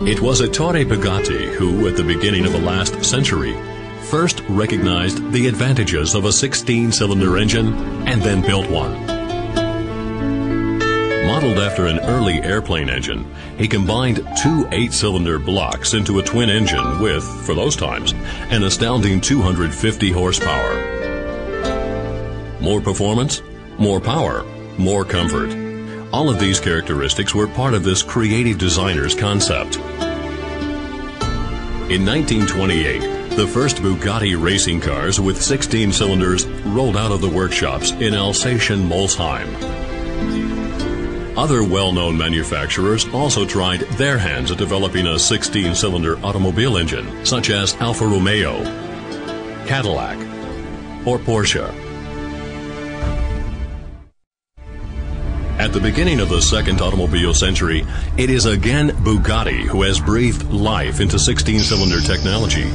It was Ettore Bugatti who, at the beginning of the last century, first recognized the advantages of a 16-cylinder engine and then built one. Modeled after an early airplane engine, he combined two 8-cylinder blocks into a twin engine with, for those times, an astounding 250 horsepower. More performance, more power, more comfort. All of these characteristics were part of this creative designer's concept. In 1928, the first Bugatti racing cars with 16 cylinders rolled out of the workshops in Alsatian-Molsheim. Other well-known manufacturers also tried their hands at developing a 16-cylinder automobile engine, such as Alfa Romeo, Cadillac, or Porsche. At the beginning of the second automobile century, it is again Bugatti who has breathed life into 16-cylinder technology,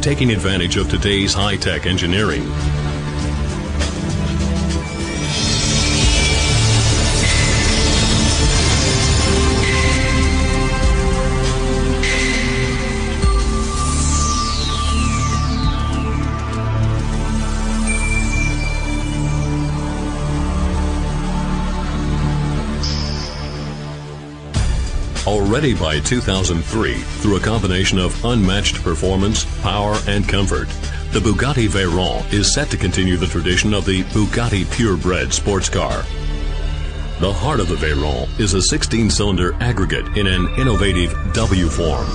taking advantage of today's high-tech engineering. Already by 2003, through a combination of unmatched performance, power, and comfort, the Bugatti Veyron is set to continue the tradition of the Bugatti purebred sports car. The heart of the Veyron is a 16-cylinder aggregate in an innovative W form.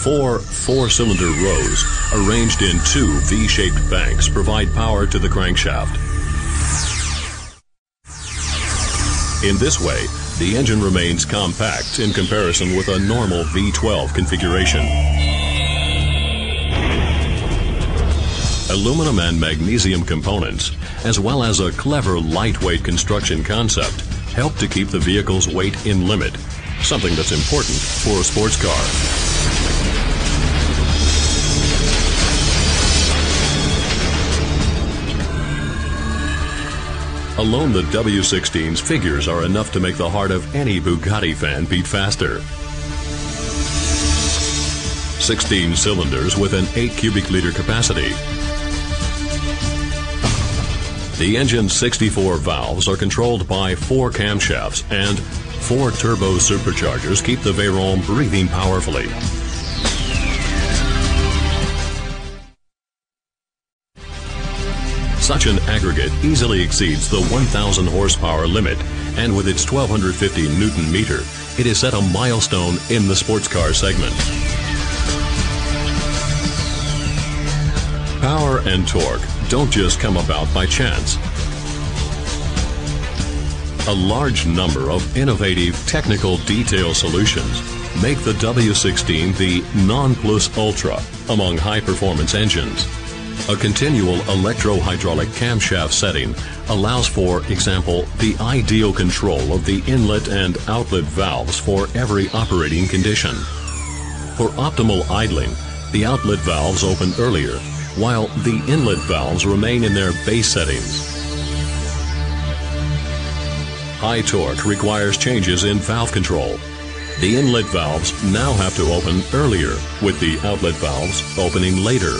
Four 4-cylinder rows, arranged in two V-shaped banks, provide power to the crankshaft. In this way, the engine remains compact in comparison with a normal V12 configuration. Aluminum and magnesium components, as well as a clever lightweight construction concept, help to keep the vehicle's weight in limit, something that's important for a sports car. Alone, the W16's figures are enough to make the heart of any Bugatti fan beat faster. 16 cylinders with an 8 cubic liter capacity. The engine's 64 valves are controlled by 4 camshafts, and 4 turbo superchargers keep the Veyron breathing powerfully. Such an aggregate easily exceeds the 1,000 horsepower limit, and with its 1,250 Newton meter, it has set a milestone in the sports car segment. Power and torque don't just come about by chance. A large number of innovative technical detail solutions make the W16 the non plus ultra among high-performance engines. A continual electro-hydraulic camshaft setting allows, for example, the ideal control of the inlet and outlet valves for every operating condition. For optimal idling, the outlet valves open earlier, while the inlet valves remain in their base settings. High torque requires changes in valve control. The inlet valves now have to open earlier, with the outlet valves opening later.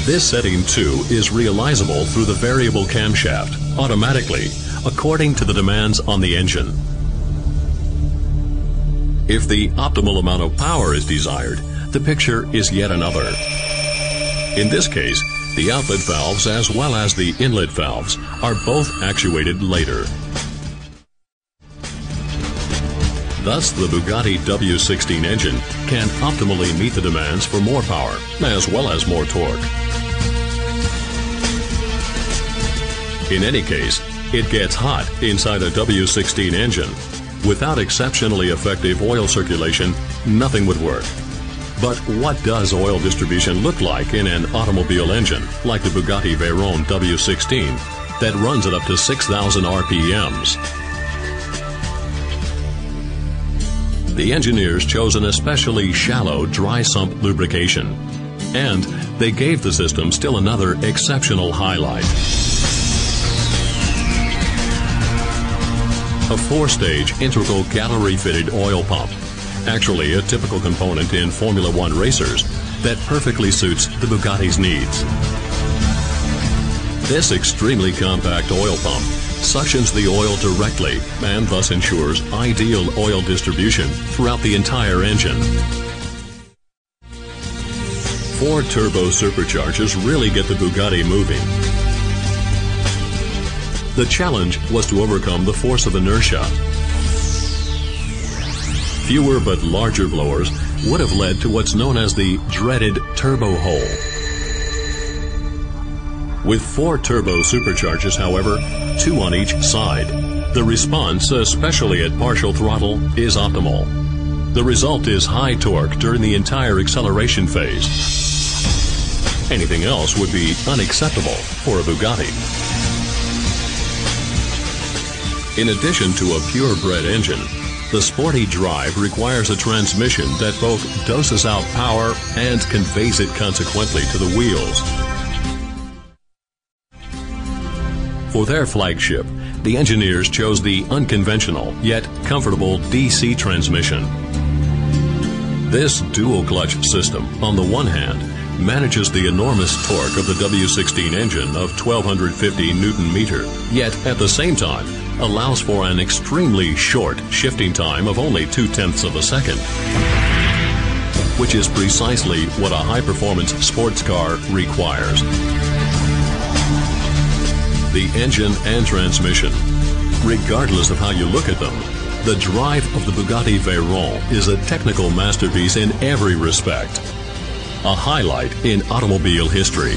This setting, too, is realizable through the variable camshaft, automatically, according to the demands on the engine. If the optimal amount of power is desired, the picture is yet another. In this case, the outlet valves as well as the inlet valves are both actuated later. Thus, the Bugatti W16 engine can optimally meet the demands for more power as well as more torque. In any case, it gets hot inside a W16 engine. Without exceptionally effective oil circulation, nothing would work. But what does oil distribution look like in an automobile engine like the Bugatti Veyron W16 that runs at up to 6,000 RPMs? The engineers chose an especially shallow dry sump lubrication. And they gave the system still another exceptional highlight. A 4-stage integral gallery-fitted oil pump, actually a typical component in Formula One racers, that perfectly suits the Bugatti's needs. This extremely compact oil pump suctions the oil directly and thus ensures ideal oil distribution throughout the entire engine. 4 turbo superchargers really get the Bugatti moving. The challenge was to overcome the force of inertia. Fewer but larger blowers would have led to what's known as the dreaded turbo hole. With 4 turbo superchargers, however, 2 on each side, the response, especially at partial throttle, is optimal. The result is high torque during the entire acceleration phase. Anything else would be unacceptable for a Bugatti. In addition to a purebred engine, the sporty drive requires a transmission that both doses out power and conveys it consequently to the wheels. For their flagship, the engineers chose the unconventional yet comfortable DC transmission. This dual-clutch system, on the one hand, manages the enormous torque of the W16 engine of 1250 Newton-meter, yet at the same time allows for an extremely short shifting time of only 0.2 of a second, which is precisely what a high-performance sports car requires. The engine and transmission, regardless of how you look at them, the drive of the Bugatti Veyron is a technical masterpiece in every respect. A highlight in automobile history.